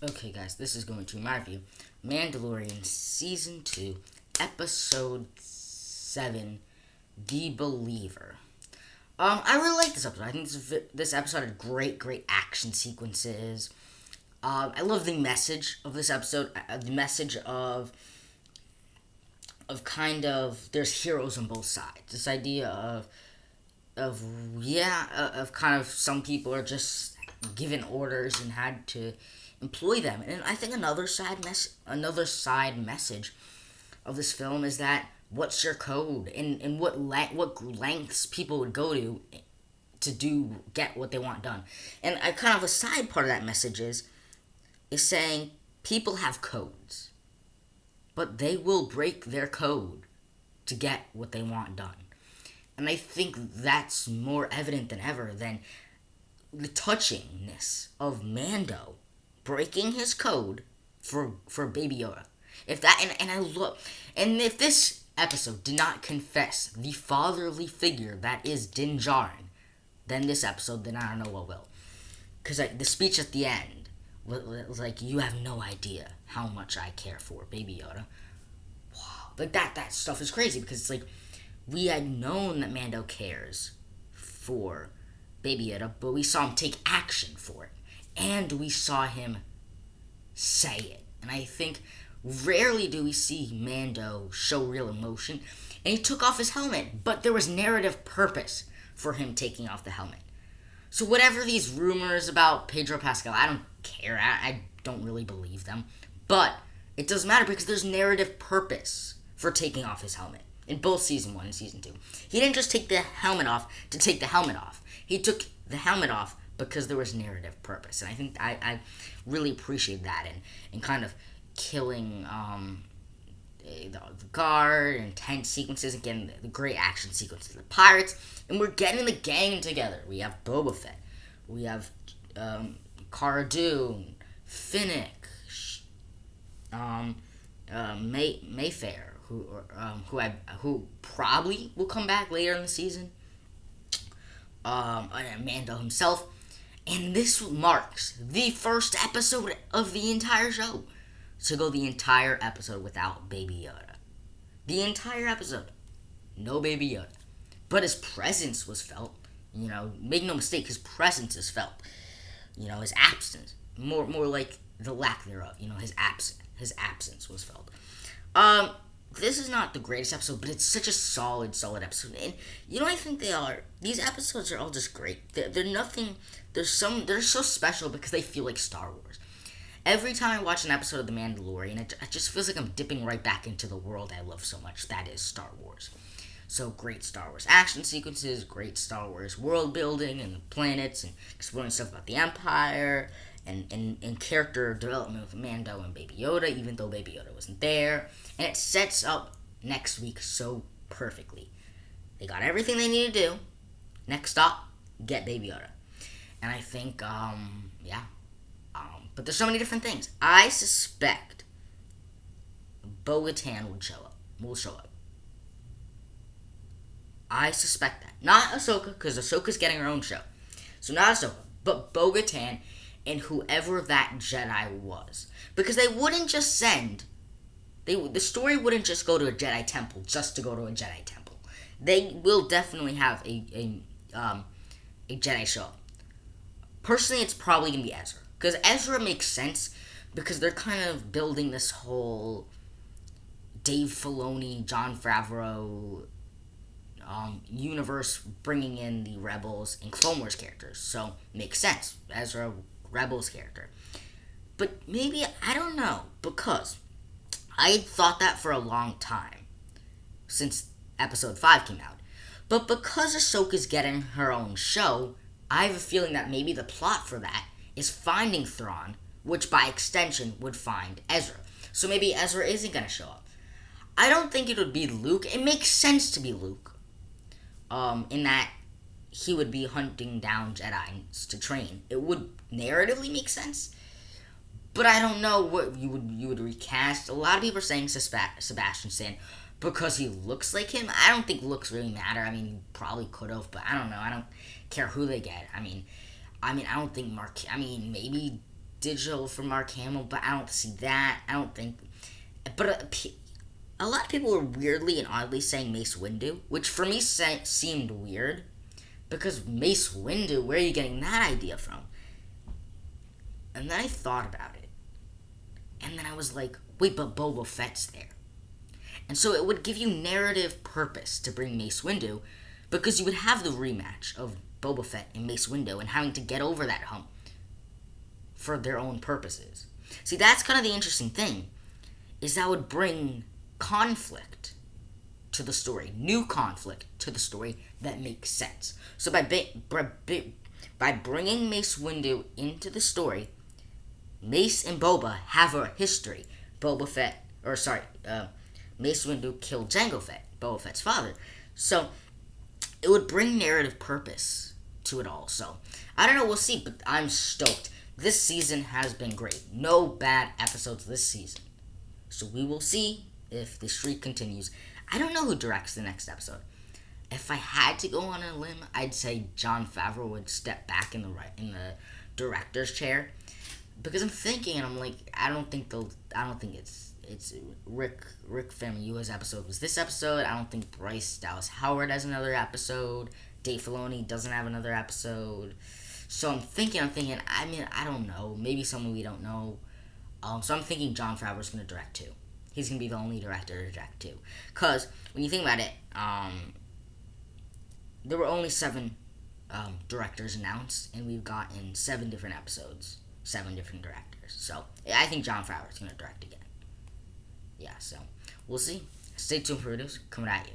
Okay, guys, this is going to my review. Mandalorian Season 2, Episode 7, The Believer. I really like this episode. I think this episode had great action sequences. I love the message of this episode. The message of kind of there's heroes on both sides. This idea of of kind of some people are just given orders and had to employ them. And I think another side message of this film is that what's your code and what lengths people would go to get what they want done. And I kind of a side part of that message is saying people have codes, but they will break their code to get what they want done. And I think that's more evident than ever than the touchingness of Mando breaking his code for Baby Yoda. If that and I look and if this episode did not confess the fatherly figure that is Din Djarin, then this episode, then I don't know what will. Because the speech at the end was like, "You have no idea how much I care for Baby Yoda." Wow, like that stuff is crazy because it's like we had known that Mando cares for Baby Yoda, but we saw him take action for it, and we saw him say it. And I think rarely do we see Mando show real emotion. And he took off his helmet, but there was narrative purpose for him taking off the helmet. So whatever these rumors about Pedro Pascal, I don't care. I don't really believe them. But it doesn't matter because there's narrative purpose for taking off his helmet in both Season 1 and Season 2. He didn't just take the helmet off to take the helmet off. He took the helmet off because there was narrative purpose. And I think I really appreciate that and kind of killing the guard, intense sequences, again, the great action sequences, the pirates, and we're getting the gang together. We have Boba Fett, we have Cara Dune, Finnick, Mayfair, who probably will come back later in the season, and Mando himself, and this marks the first episode of the entire show to go the entire episode without Baby Yoda. The entire episode. No Baby Yoda. But his presence was felt. Make no mistake, his presence is felt. His absence. More like the lack thereof. His absence was felt. This is not the greatest episode, but it's such a solid episode. And I think they are. These episodes are all just great. They're nothing. They're so special because they feel like Star Wars. Every time I watch an episode of The Mandalorian, it just feels like I'm dipping right back into the world I love so much. That is Star Wars. So great Star Wars action sequences, great Star Wars world building and the planets and exploring stuff about the Empire and character development with Mando and Baby Yoda, even though Baby Yoda wasn't there. And it sets up next week so perfectly. They got everything they need to do. Next stop, get Baby Yoda. And I think, but there's so many different things. I suspect Bo-Katan will show up. I suspect that. Not Ahsoka, because Ahsoka's getting her own show. So not Ahsoka, but Bo-Katan and whoever that Jedi was. Because they wouldn't just the story wouldn't just go to a Jedi temple just to go to a Jedi temple. They will definitely have a Jedi show up. Personally, it's probably going to be Ezra. Because Ezra makes sense because they're kind of building this whole Dave Filoni, Jon Favreau universe, bringing in the Rebels and Clone Wars characters. So, makes sense. Ezra, Rebels character. But maybe, I don't know, because I had thought that for a long time since Episode 5 came out. But because Ahsoka's getting her own show, I have a feeling that maybe the plot for that is finding Thrawn, which by extension would find Ezra. So maybe Ezra isn't going to show up. I don't think it would be Luke. It makes sense to be Luke, in that he would be hunting down Jedi's to train. It would narratively make sense, but I don't know what you would recast. A lot of people are saying Sebastian Stan because he looks like him. I don't think looks really matter. I mean, he probably could have, but I don't know. I don't care who they get. I mean, I don't think maybe digital for Mark Hamill, but I don't see that. I don't think. But a lot of people were weirdly and oddly saying Mace Windu, which for me seemed weird. Because Mace Windu, where are you getting that idea from? And then I thought about it. And then I was like, wait, but Boba Fett's there. And so it would give you narrative purpose to bring Mace Windu, because you would have the rematch of Boba Fett and Mace Windu and having to get over that hump for their own purposes. See, that's kind of the interesting thing, is that would bring conflict to the story, new conflict to the story that makes sense. So by bringing Mace Windu into the story, Mace and Boba have a history. Mace Windu killed Jango Fett, Boba Fett's father. So it would bring narrative purpose to it all. So I don't know, we'll see, but I'm stoked. This season has been great. No bad episodes this season. So we will see if the streak continues. I don't know who directs the next episode. If I had to go on a limb, I'd say Jon Favreau would step back in the director's chair, because I'm thinking, and I'm like, I don't think it's Rick Famuyiwa's episode was this episode. I don't think Bryce Dallas Howard has another episode. Dave Filoni doesn't have another episode. So I'm thinking. I mean, I don't know. Maybe someone we don't know. So I'm thinking Jon Favreau's going to direct too. He's going to be the only director to direct too. Because when you think about it, there were only 7 directors announced, and we've gotten 7 different episodes, 7 different directors. So I think Jon Favreau's going to direct again. Yeah, so we'll see. Stay tuned for videos coming at you.